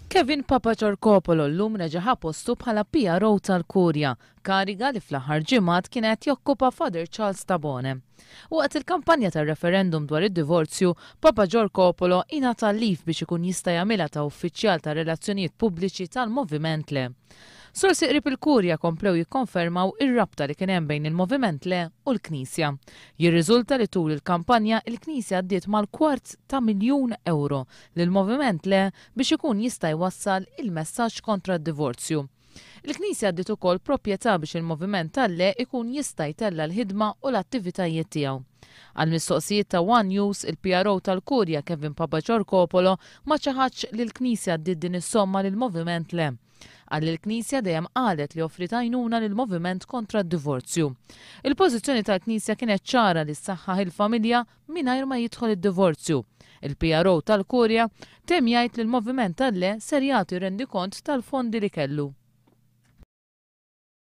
Kevin Papagiorgopoulos llum reġa' postu bħala PRO tal-Kurja, kariga li fl-aħħar ġimgħat kienet jokkupa Father Charles Tabone. Waqt il-kampanja tar-referendum dwar id-divorzju, Papagiorgopoulos ingħata leave biex ikun jista' jagħmilha ta' uffiċjal ta' relazzjonijiet pubbliċi tal-Moviment Le. Sorsi qrib il-Kurja komplew jikkonfermaw ir-rabta li kien hemm bejn il-Moviment Le u l-Knisja. Jirriżulta li tul il-kampanja il-Knisja ddiet mal€250,000 lill-Moviment Le biex ikun jista' jwassal il-messaġġ kontra d-divorzju. Il-Knisja ddiet ukoll proprjetà biex il-Moviment tal-Le ikun jista' jtella l-ħidma u l-attivitajiet tiegħu. Għal-mistoqsijiet ta' One News, il-PRO tal-Kurja Kevin Papagiorgopoulos ma ċaħatx li l-Knisja ddiet din is-somma lill-Moviment Le. Għal il-Knisja dejjem qalet li offrit għajnuna lill-moviment kontra d-divorzju. Il-pożizzjoni tal-Knisja kienet ċara li ssaħħaħ il-familja mingħajr ma jidħol id-divorzju. Il-PRO tal-Kurja temm jgħid li l-Moviment tal-Le ser jagħti rendikont tal-fondi li kellu.